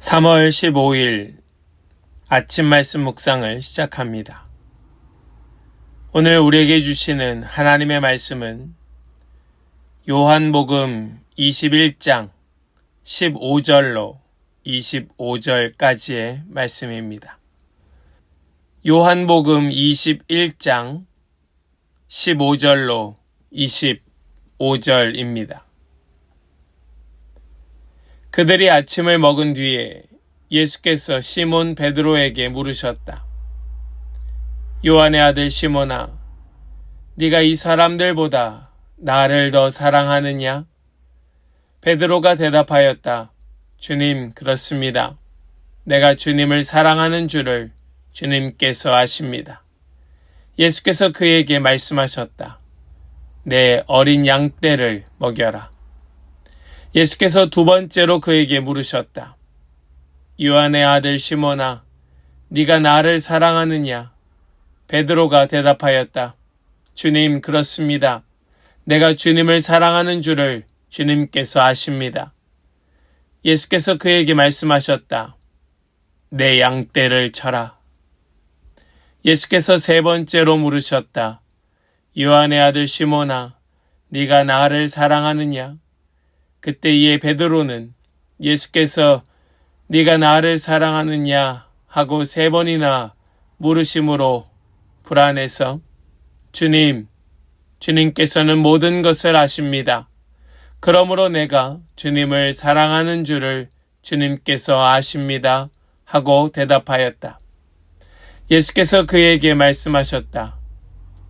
3월 15일 아침 말씀 묵상을 시작합니다. 오늘 우리에게 주시는 하나님의 말씀은 요한복음 21장 15절로 25절까지의 말씀입니다. 요한복음 21장 15절로 25절입니다. 그들이 아침을 먹은 뒤에 예수께서 시몬 베드로에게 물으셨다. 요한의 아들 시몬아, 네가 이 사람들보다 나를 더 사랑하느냐? 베드로가 대답하였다. 주님, 그렇습니다. 내가 주님을 사랑하는 줄을 주님께서 아십니다. 예수께서 그에게 말씀하셨다. 내 어린 양떼를 먹여라. 예수께서 두 번째로 그에게 물으셨다. 요한의 아들 시몬아, 네가 나를 사랑하느냐? 베드로가 대답하였다. 주님, 그렇습니다. 내가 주님을 사랑하는 줄을 주님께서 아십니다. 예수께서 그에게 말씀하셨다. 내 양떼를 쳐라. 예수께서 세 번째로 물으셨다. 요한의 아들 시몬아, 네가 나를 사랑하느냐? 그때에 베드로는 예수께서 네가 나를 사랑하느냐 하고 세 번이나 물으심으로 불안해서 주님께서는 모든 것을 아십니다. 그러므로 내가 주님을 사랑하는 줄을 주님께서 아십니다. 하고 대답하였다. 예수께서 그에게 말씀하셨다.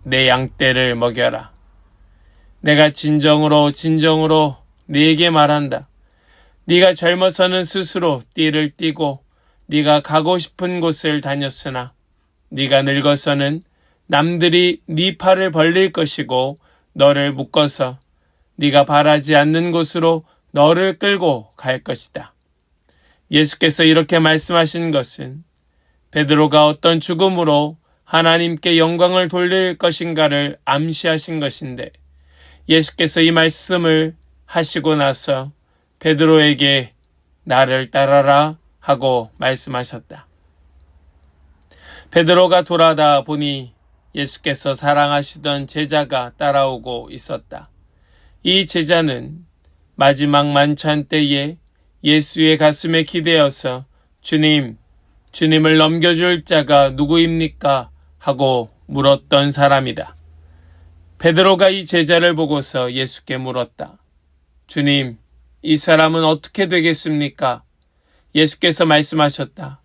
내 양떼를 먹여라. 내가 진정으로 네게 말한다. 네가 젊어서는 스스로 띠를 띠고 네가 가고 싶은 곳을 다녔으나 네가 늙어서는 남들이 네 팔을 벌릴 것이고 너를 묶어서 네가 바라지 않는 곳으로 너를 끌고 갈 것이다. 예수께서 이렇게 말씀하신 것은 베드로가 어떤 죽음으로 하나님께 영광을 돌릴 것인가를 암시하신 것인데 예수께서 이 말씀을 하시고 나서 베드로에게 나를 따라라 하고 말씀하셨다. 베드로가 돌아다 보니 예수께서 사랑하시던 제자가 따라오고 있었다. 이 제자는 마지막 만찬 때에 예수의 가슴에 기대어서 주님을 넘겨줄 자가 누구입니까? 하고 물었던 사람이다. 베드로가 이 제자를 보고서 예수께 물었다. 주님, 이 사람은 어떻게 되겠습니까? 예수께서 말씀하셨다.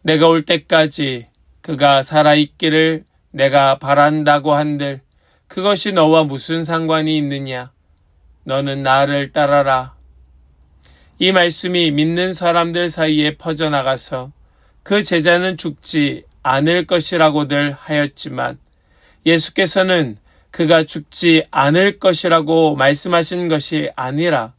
내가 올 때까지 그가 살아있기를 내가 바란다고 한들 그것이 너와 무슨 상관이 있느냐? 너는 나를 따라라. 이 말씀이 믿는 사람들 사이에 퍼져나가서 그 제자는 죽지 않을 것이라고들 하였지만 예수께서는 그가 죽지 않을 것이라고 말씀하신 것이 아니라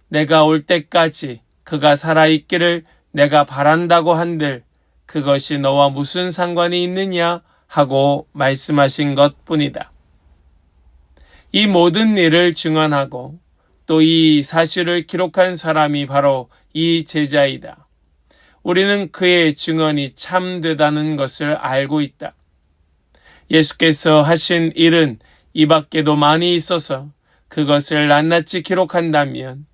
내가 올 때까지 그가 살아있기를 내가 바란다고 한들 그것이 너와 무슨 상관이 있느냐 하고 말씀하신 것뿐이다. 이 모든 일을 증언하고 또 이 사실을 기록한 사람이 바로 이 제자이다. 우리는 그의 증언이 참되다는 것을 알고 있다. 예수께서 하신 일은 이 밖에도 많이 있어서 그것을 낱낱이 기록한다면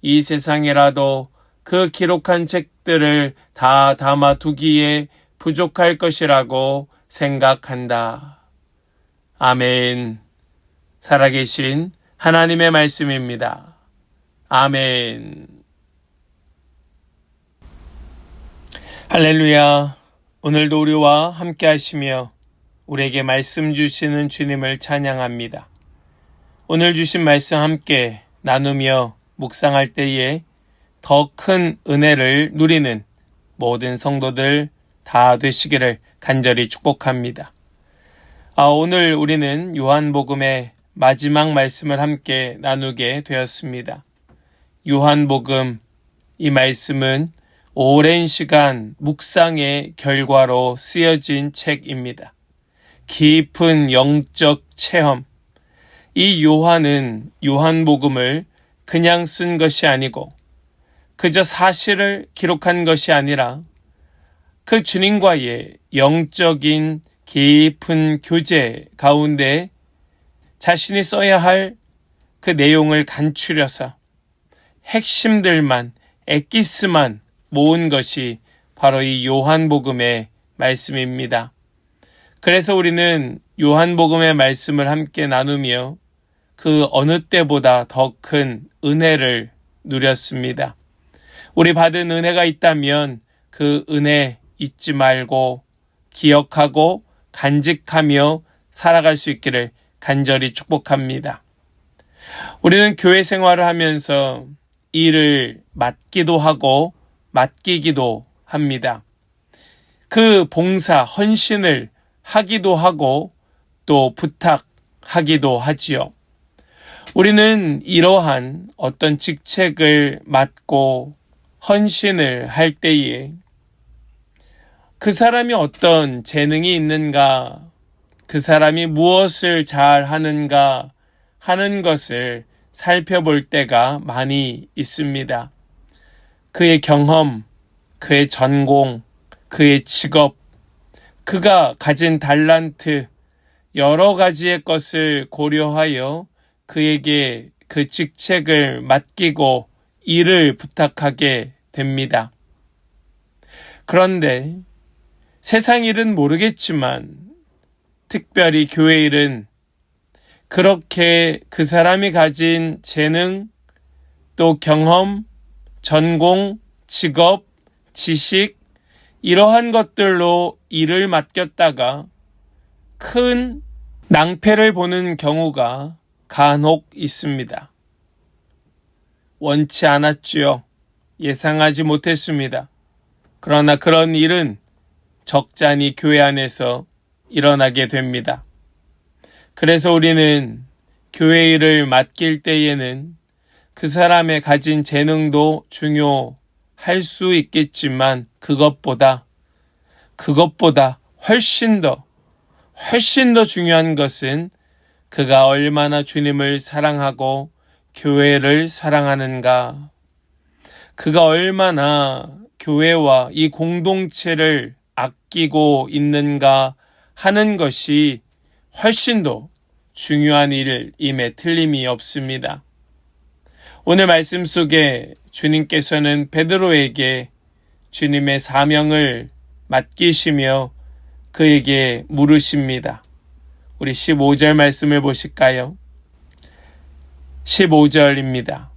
이 세상이라도 그 기록한 책들을 다 담아두기에 부족할 것이라고 생각한다. 아멘. 살아계신 하나님의 말씀입니다. 아멘. 할렐루야. 오늘도 우리와 함께 하시며 우리에게 말씀 주시는 주님을 찬양합니다. 오늘 주신 말씀 함께 나누며 묵상할 때에 더 큰 은혜를 누리는 모든 성도들 다 되시기를 간절히 축복합니다. 오늘 우리는 요한복음의 마지막 말씀을 함께 나누게 되었습니다. 요한복음, 이 말씀은 오랜 시간 묵상의 결과로 쓰여진 책입니다. 깊은 영적 체험. 이 요한은 요한복음을 그냥 쓴 것이 아니고 그저 사실을 기록한 것이 아니라 그 주님과의 영적인 깊은 교제 가운데 자신이 써야 할 그 내용을 간추려서 핵심들만, 엑기스만 모은 것이 바로 이 요한복음의 말씀입니다. 그래서 우리는 요한복음의 말씀을 함께 나누며 그 어느 때보다 더 큰 은혜를 누렸습니다. 우리 받은 은혜가 있다면 그 은혜 잊지 말고 기억하고 간직하며 살아갈 수 있기를 간절히 축복합니다. 우리는 교회 생활을 하면서 일을 맡기도 하고 맡기기도 합니다. 그 봉사, 헌신을 하기도 하고 또 부탁하기도 하지요. 우리는 이러한 어떤 직책을 맡고 헌신을 할 때에 그 사람이 어떤 재능이 있는가, 그 사람이 무엇을 잘 하는가 하는 것을 살펴볼 때가 많이 있습니다. 그의 경험, 그의 전공, 그의 직업, 그가 가진 달란트, 여러 가지의 것을 고려하여 그에게 그 직책을 맡기고 일을 부탁하게 됩니다. 그런데 세상 일은 모르겠지만 특별히 교회 일은 그렇게 그 사람이 가진 재능, 또 경험, 전공, 직업, 지식, 이러한 것들로 일을 맡겼다가 큰 낭패를 보는 경우가 간혹 있습니다. 원치 않았지요. 예상하지 못했습니다. 그러나 그런 일은 적잖이 교회 안에서 일어나게 됩니다. 그래서 우리는 교회 일을 맡길 때에는 그 사람의 가진 재능도 중요할 수 있겠지만 그것보다 훨씬 더 중요한 것은 그가 얼마나 주님을 사랑하고 교회를 사랑하는가, 그가 얼마나 교회와 이 공동체를 아끼고 있는가 하는 것이 훨씬 더 중요한 일임에 틀림이 없습니다. 오늘 말씀 속에 주님께서는 베드로에게 주님의 사명을 맡기시며 그에게 물으십니다. 우리 15절 말씀을 보실까요? 15절입니다.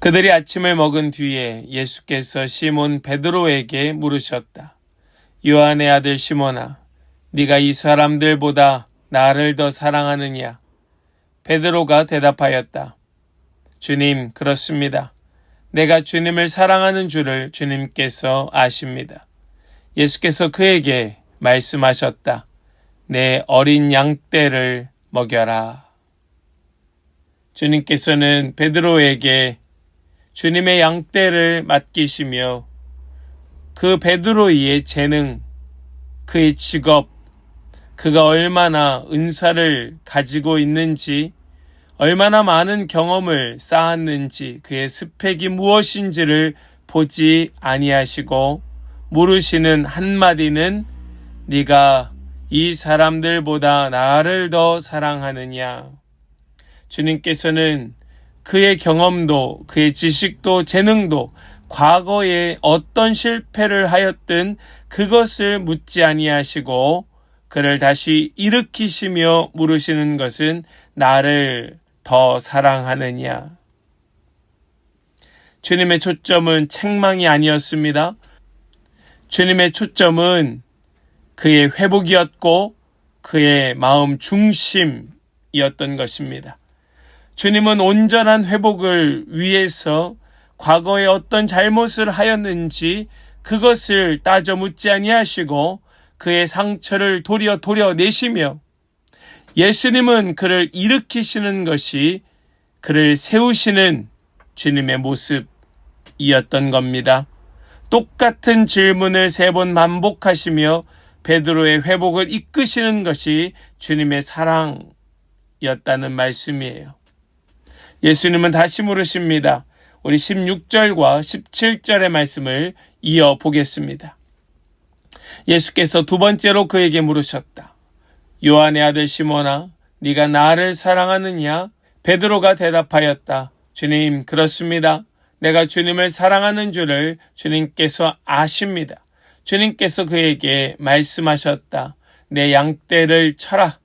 그들이 아침을 먹은 뒤에 예수께서 시몬 베드로에게 물으셨다. 요한의 아들 시몬아, 네가 이 사람들보다 나를 더 사랑하느냐? 베드로가 대답하였다. 주님, 그렇습니다. 내가 주님을 사랑하는 줄을 주님께서 아십니다. 예수께서 그에게 말씀하셨다. 내 어린 양떼를 먹여라. 주님께서는 베드로에게 주님의 양떼를 맡기시며 그 베드로의 재능, 그의 직업, 그가 얼마나 은사를 가지고 있는지, 얼마나 많은 경험을 쌓았는지, 그의 스펙이 무엇인지를 보지 아니하시고 물으시는 한마디는 네가 이 사람들보다 나를 더 사랑하느냐? 주님께서는 그의 경험도, 그의 지식도, 재능도, 과거에 어떤 실패를 하였든 그것을 묻지 아니하시고 그를 다시 일으키시며 물으시는 것은 나를 더 사랑하느냐? 주님의 초점은 책망이 아니었습니다. 주님의 초점은 그의 회복이었고 그의 마음 중심이었던 것입니다. 주님은 온전한 회복을 위해서 과거에 어떤 잘못을 하였는지 그것을 따져 묻지 아니하시고 그의 상처를 도려내시며 예수님은 그를 일으키시는 것이 그를 세우시는 주님의 모습이었던 겁니다. 똑같은 질문을 3번 반복하시며 베드로의 회복을 이끄시는 것이 주님의 사랑이었다는 말씀이에요. 예수님은 다시 물으십니다. 우리 16절과 17절의 말씀을 이어보겠습니다. 예수께서 두 번째로 그에게 물으셨다. 요한의 아들 시몬아, 네가 나를 사랑하느냐? 베드로가 대답하였다. 주님, 그렇습니다. 내가 주님을 사랑하는 줄을 주님께서 아십니다. 주님께서 그에게 말씀하셨다. 내 양떼를 쳐라.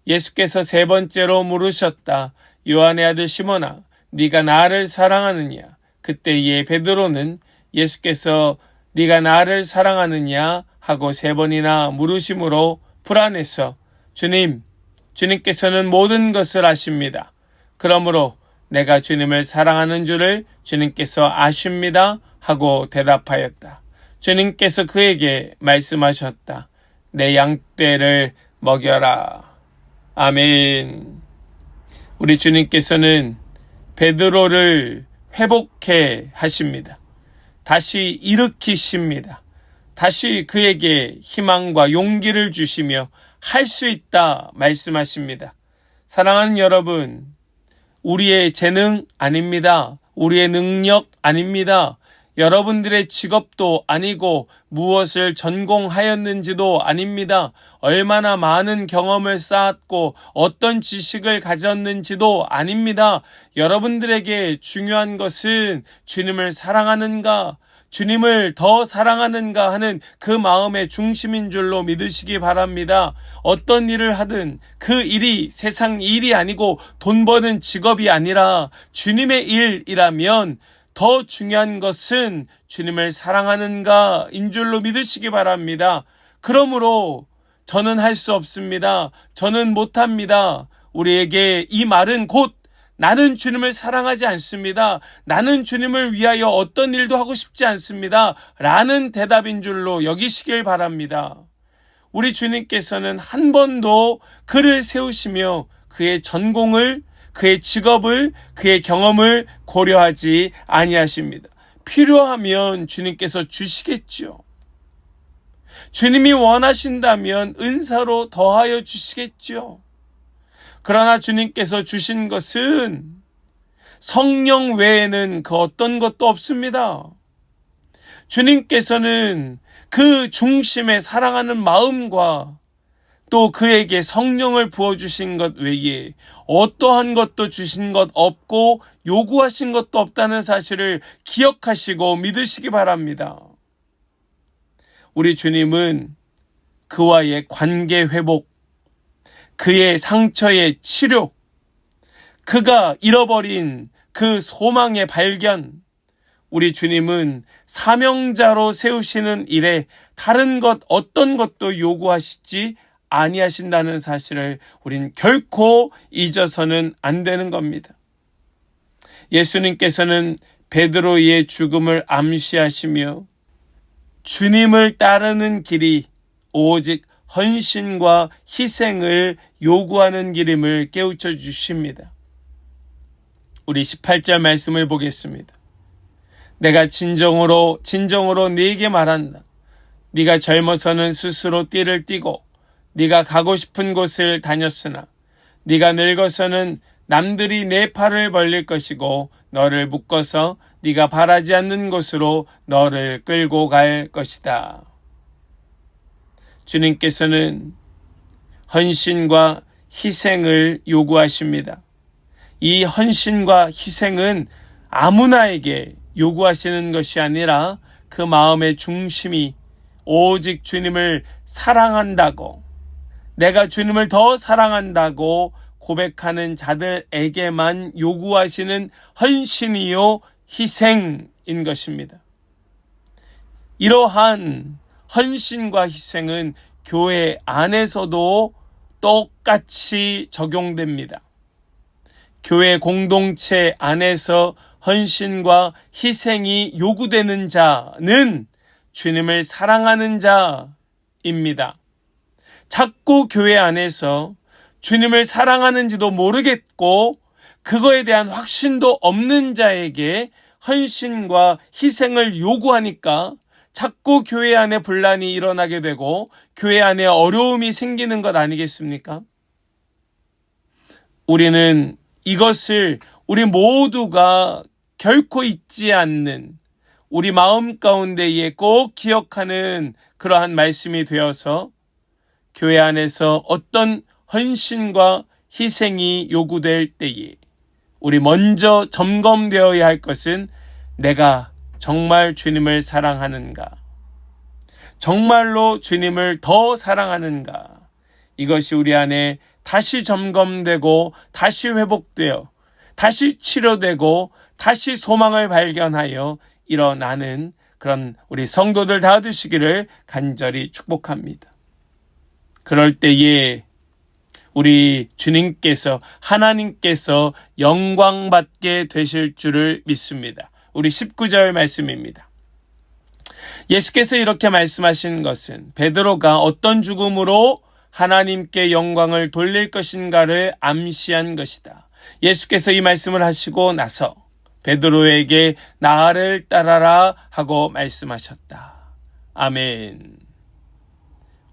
예수께서 세 번째로 물으셨다. 요한의 아들 시몬아, 네가 나를 사랑하느냐? 그때에 베드로는 예수께서 네가 나를 사랑하느냐 하고 세 번이나 물으심으로 불안해서 주님께서는 모든 것을 아십니다. 그러므로 내가 주님을 사랑하는 줄을 주님께서 아십니다 하고 대답하였다. 주님께서 그에게 말씀하셨다. 내 양떼를 먹여라. 아멘. 우리 주님께서는 베드로를 회복해 하십니다. 다시 일으키십니다. 다시 그에게 희망과 용기를 주시며 할 수 있다 말씀하십니다. 사랑하는 여러분, 우리의 재능 아닙니다. 우리의 능력 아닙니다. 여러분들의 직업도 아니고 무엇을 전공하였는지도 아닙니다. 얼마나 많은 경험을 쌓았고 어떤 지식을 가졌는지도 아닙니다. 여러분들에게 중요한 것은 주님을 사랑하는가, 주님을 더 사랑하는가 하는 그 마음의 중심인 줄로 믿으시기 바랍니다. 어떤 일을 하든 그 일이 세상 일이 아니고 돈 버는 직업이 아니라 주님의 일이라면 더 중요한 것은 주님을 사랑하는가 인 줄로 믿으시기 바랍니다. 그러므로 저는 할 수 없습니다. 저는 못합니다. 우리에게 이 말은 곧 나는 주님을 사랑하지 않습니다. 나는 주님을 위하여 어떤 일도 하고 싶지 않습니다. 라는 대답인 줄로 여기시길 바랍니다. 우리 주님께서는 한 번도 그를 세우시며 그의 전공을, 그의 직업을, 그의 경험을 고려하지 아니하십니다. 필요하면 주님께서 주시겠죠. 주님이 원하신다면 은사로 더하여 주시겠죠. 그러나 주님께서 주신 것은 성령 외에는 그 어떤 것도 없습니다. 주님께서는 그 중심에 사랑하는 마음과 또 그에게 성령을 부어주신 것 외에 어떠한 것도 주신 것 없고 요구하신 것도 없다는 사실을 기억하시고 믿으시기 바랍니다. 우리 주님은 그와의 관계 회복, 그의 상처의 치료, 그가 잃어버린 그 소망의 발견, 우리 주님은 사명자로 세우시는 일에 다른 것 어떤 것도 요구하시지 아니하신다는 사실을 우린 결코 잊어서는 안 되는 겁니다. 예수님께서는 베드로의 죽음을 암시하시며 주님을 따르는 길이 오직 헌신과 희생을 요구하는 길임을 깨우쳐 주십니다. 우리 18절 말씀을 보겠습니다. 내가 진정으로 네게 말한다. 네가 젊어서는 스스로 띠를 띠고 네가 가고 싶은 곳을 다녔으나 네가 늙어서는 남들이 내 팔을 벌릴 것이고 너를 묶어서 네가 바라지 않는 곳으로 너를 끌고 갈 것이다. 주님께서는 헌신과 희생을 요구하십니다. 이 헌신과 희생은 아무나에게 요구하시는 것이 아니라 그 마음의 중심이 오직 주님을 사랑한다고, 내가 주님을 더 사랑한다고 고백하는 자들에게만 요구하시는 헌신이요 희생인 것입니다. 이러한 헌신과 희생은 교회 안에서도 똑같이 적용됩니다. 교회 공동체 안에서 헌신과 희생이 요구되는 자는 주님을 사랑하는 자입니다. 자꾸 교회 안에서 주님을 사랑하는지도 모르겠고 그거에 대한 확신도 없는 자에게 헌신과 희생을 요구하니까 자꾸 교회 안에 분란이 일어나게 되고 교회 안에 어려움이 생기는 것 아니겠습니까? 우리는 이것을 우리 모두가 결코 잊지 않는 우리 마음 가운데에 꼭 기억하는 그러한 말씀이 되어서 교회 안에서 어떤 헌신과 희생이 요구될 때에 우리 먼저 점검되어야 할 것은 내가 정말 주님을 사랑하는가? 정말로 주님을 더 사랑하는가? 이것이 우리 안에 다시 점검되고 다시 회복되어 다시 치료되고 다시 소망을 발견하여 일어나는 그런 우리 성도들 다 되시기를 간절히 축복합니다. 그럴 때에 우리 주님께서 하나님께서 영광받게 되실 줄을 믿습니다. 우리 19절 말씀입니다. 예수께서 이렇게 말씀하신 것은 베드로가 어떤 죽음으로 하나님께 영광을 돌릴 것인가를 암시한 것이다. 예수께서 이 말씀을 하시고 나서 베드로에게 나를 따라라 하고 말씀하셨다. 아멘.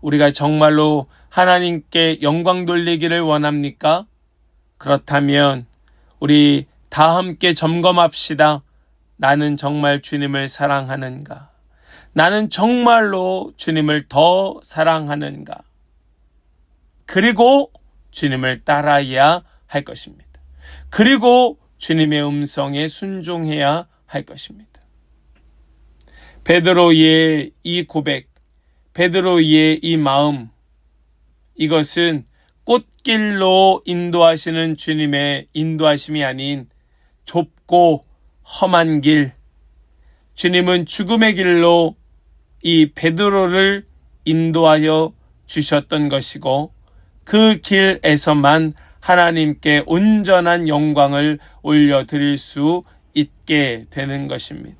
우리가 정말로 하나님께 영광 돌리기를 원합니까? 그렇다면 우리 다 함께 점검합시다. 나는 정말 주님을 사랑하는가? 나는 정말로 주님을 더 사랑하는가? 그리고 주님을 따라야 할 것입니다. 그리고 주님의 음성에 순종해야 할 것입니다. 베드로의 이 고백, 베드로의 이 마음, 이것은 꽃길로 인도하시는 주님의 인도하심이 아닌 좁고 험한 길, 주님은 죽음의 길로 이 베드로를 인도하여 주셨던 것이고 그 길에서만 하나님께 온전한 영광을 올려드릴 수 있게 되는 것입니다.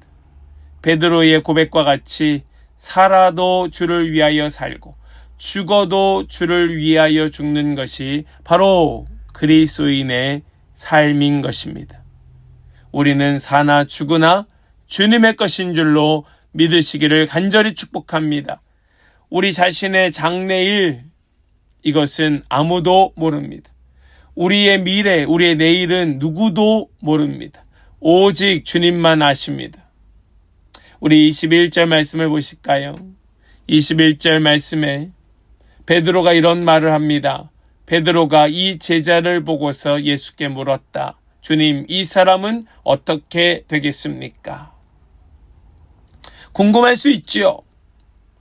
베드로의 고백과 같이 살아도 주를 위하여 살고 죽어도 주를 위하여 죽는 것이 바로 그리스도인의 삶인 것입니다. 우리는 사나 죽으나 주님의 것인 줄로 믿으시기를 간절히 축복합니다. 우리 자신의 장래일, 이것은 아무도 모릅니다. 우리의 미래, 우리의 내일은 누구도 모릅니다. 오직 주님만 아십니다. 우리 21절 말씀을 보실까요? 21절 말씀에 베드로가 이런 말을 합니다. 베드로가 이 제자를 보고서 예수께 물었다. 주님, 이 사람은 어떻게 되겠습니까? 궁금할 수 있지요.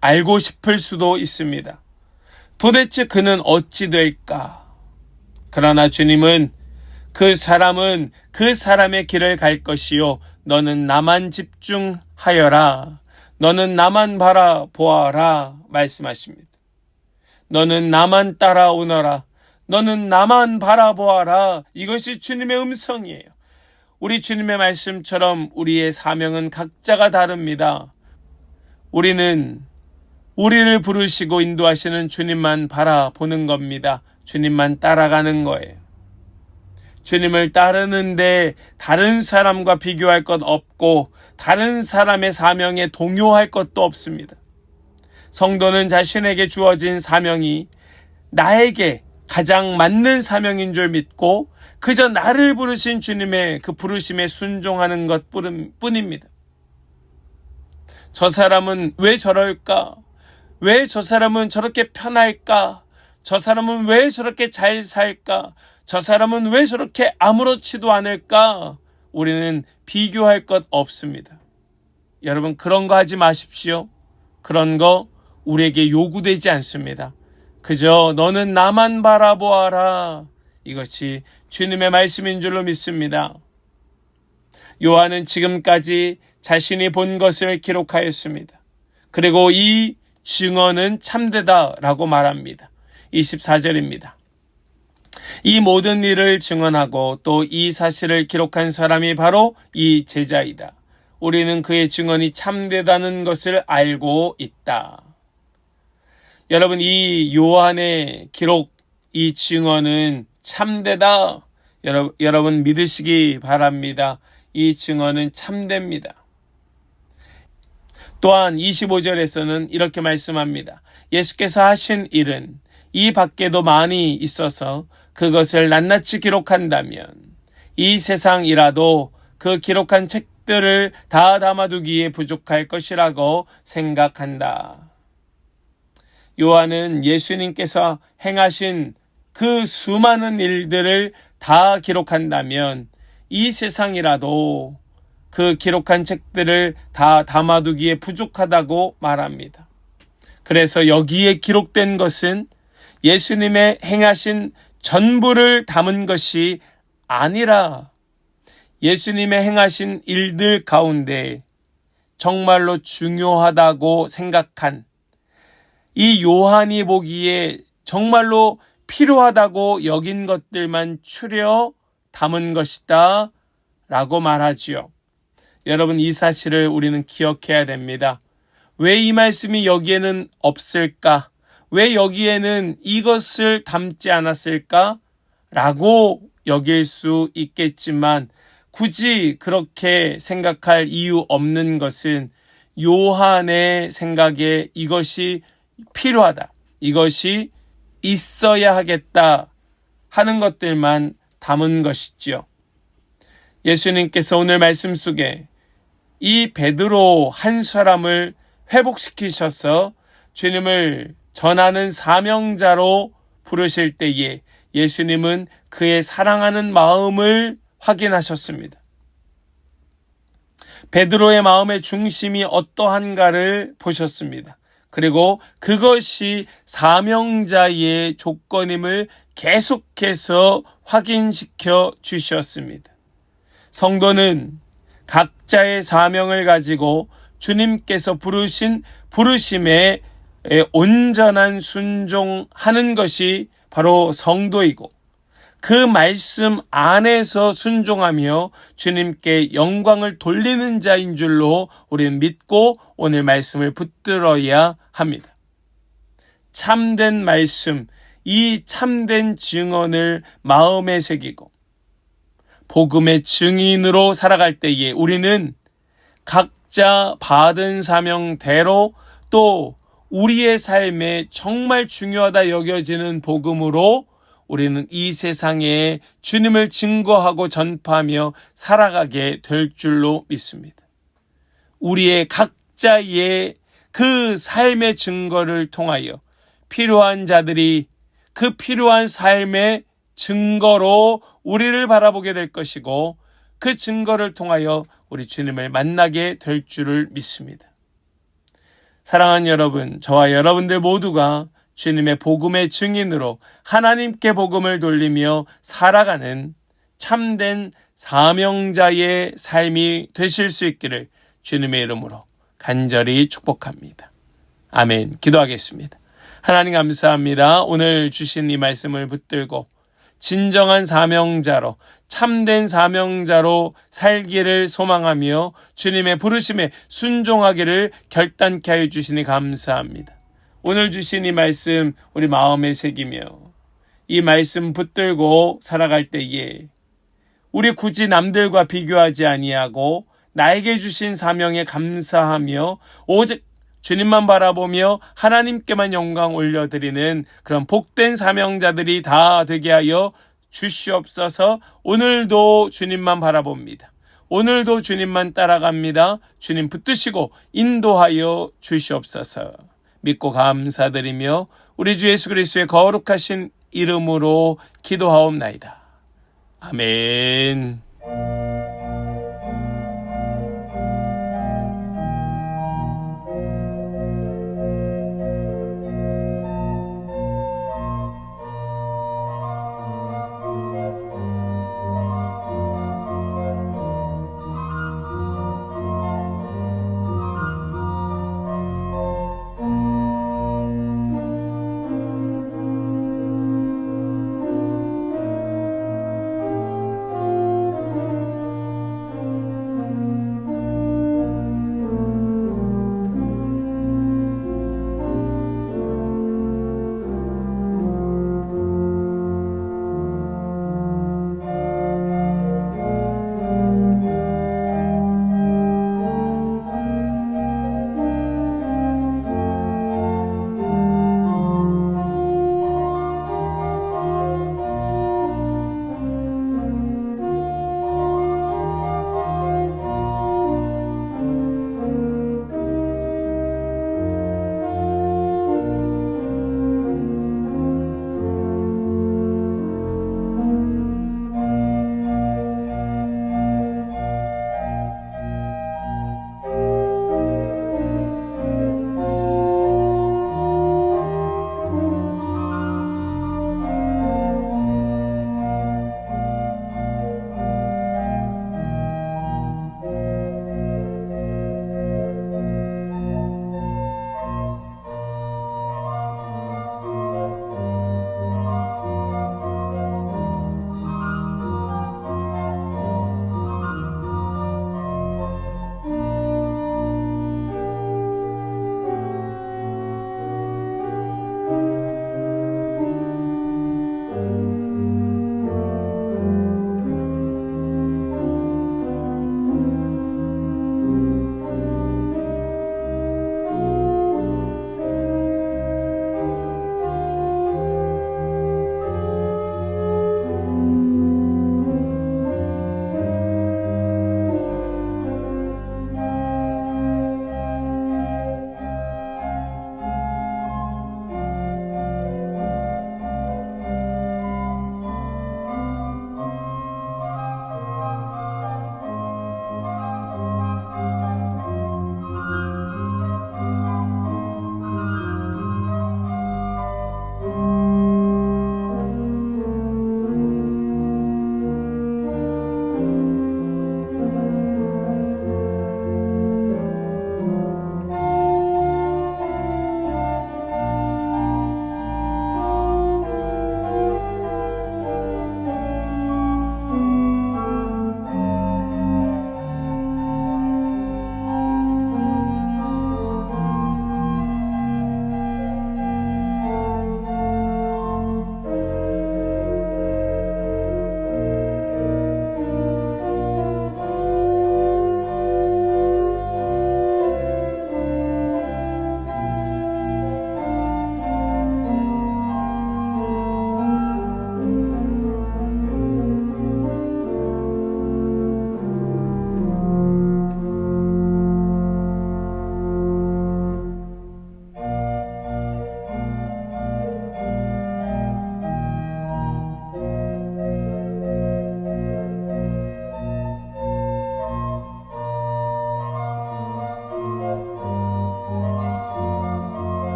알고 싶을 수도 있습니다. 도대체 그는 어찌 될까? 그러나 주님은 그 사람은 그 사람의 길을 갈 것이요. 너는 나만 집중하여라. 너는 나만 바라보아라. 말씀하십니다. 너는 나만 따라오너라. 너는 나만 바라보아라. 이것이 주님의 음성이에요. 우리 주님의 말씀처럼 우리의 사명은 각자가 다릅니다. 우리는 우리를 부르시고 인도하시는 주님만 바라보는 겁니다. 주님만 따라가는 거예요. 주님을 따르는데 다른 사람과 비교할 것 없고 다른 사람의 사명에 동요할 것도 없습니다. 성도는 자신에게 주어진 사명이 나에게 가장 맞는 사명인 줄 믿고 그저 나를 부르신 주님의 그 부르심에 순종하는 것 뿐입니다. 저 사람은 왜 저럴까? 왜 저 사람은 저렇게 편할까? 저 사람은 왜 저렇게 잘 살까? 저 사람은 왜 저렇게 아무렇지도 않을까? 우리는 비교할 것 없습니다. 여러분, 그런 거 하지 마십시오. 그런 거 우리에게 요구되지 않습니다. 그저 너는 나만 바라보아라. 이것이 주님의 말씀인 줄로 믿습니다. 요한은 지금까지 자신이 본 것을 기록하였습니다. 그리고 이 증언은 참되다라고 말합니다. 24절입니다. 이 모든 일을 증언하고 또 이 사실을 기록한 사람이 바로 이 제자이다. 우리는 그의 증언이 참되다는 것을 알고 있다. 여러분, 이 요한의 기록, 이 증언은 참되다. 여러분 믿으시기 바랍니다. 이 증언은 참됩니다. 또한 25절에서는 이렇게 말씀합니다. 예수께서 하신 일은 이 밖에도 많이 있어서 그것을 낱낱이 기록한다면 이 세상이라도 그 기록한 책들을 다 담아두기에 부족할 것이라고 생각한다. 요한은 예수님께서 행하신 그 수많은 일들을 다 기록한다면 이 세상이라도 그 기록한 책들을 다 담아두기에 부족하다고 말합니다. 그래서 여기에 기록된 것은 예수님의 행하신 전부를 담은 것이 아니라 예수님의 행하신 일들 가운데 정말로 중요하다고 생각한 이 요한이 보기에 정말로 필요하다고 여긴 것들만 추려 담은 것이다 라고 말하지요. 여러분, 이 사실을 우리는 기억해야 됩니다. 왜 이 말씀이 여기에는 없을까? 왜 여기에는 이것을 담지 않았을까? 라고 여길 수 있겠지만 굳이 그렇게 생각할 이유 없는 것은 요한의 생각에 이것이 필요하다, 이것이 있어야 하겠다 하는 것들만 담은 것이지요. 예수님께서 오늘 말씀 속에 이 베드로 한 사람을 회복시키셔서 주님을 전하는 사명자로 부르실 때에 예수님은 그의 사랑하는 마음을 확인하셨습니다. 베드로의 마음의 중심이 어떠한가를 보셨습니다. 그리고 그것이 사명자의 조건임을 계속해서 확인시켜 주셨습니다. 성도는 각자의 사명을 가지고 주님께서 부르신 부르심에 온전한 순종하는 것이 바로 성도이고 그 말씀 안에서 순종하며 주님께 영광을 돌리는 자인 줄로 우리는 믿고 오늘 말씀을 붙들어야 합니다. 참된 말씀, 이 참된 증언을 마음에 새기고 복음의 증인으로 살아갈 때에 우리는 각자 받은 사명대로 또 우리의 삶에 정말 중요하다 여겨지는 복음으로 우리는 이 세상에 주님을 증거하고 전파하며 살아가게 될 줄로 믿습니다. 우리의 각자의 그 삶의 증거를 통하여 필요한 자들이 그 필요한 삶의 증거로 우리를 바라보게 될 것이고 그 증거를 통하여 우리 주님을 만나게 될 줄을 믿습니다. 사랑하는 여러분, 저와 여러분들 모두가 주님의 복음의 증인으로 하나님께 복음을 돌리며 살아가는 참된 사명자의 삶이 되실 수 있기를 주님의 이름으로 간절히 축복합니다. 아멘. 기도하겠습니다. 하나님 감사합니다. 오늘 주신 이 말씀을 붙들고 진정한 사명자로 참된 사명자로 살기를 소망하며 주님의 부르심에 순종하기를 결단케 하여 주시니 감사합니다. 오늘 주신 이 말씀 우리 마음에 새기며 이 말씀 붙들고 살아갈 때에 우리 굳이 남들과 비교하지 아니하고 나에게 주신 사명에 감사하며 오직 주님만 바라보며 하나님께만 영광 올려드리는 그런 복된 사명자들이 다 되게 하여 주시옵소서. 오늘도 주님만 바라봅니다. 오늘도 주님만 따라갑니다. 주님 붙드시고 인도하여 주시옵소서. 믿고 감사드리며 우리 주 예수 그리스도의 거룩하신 이름으로 기도하옵나이다. 아멘.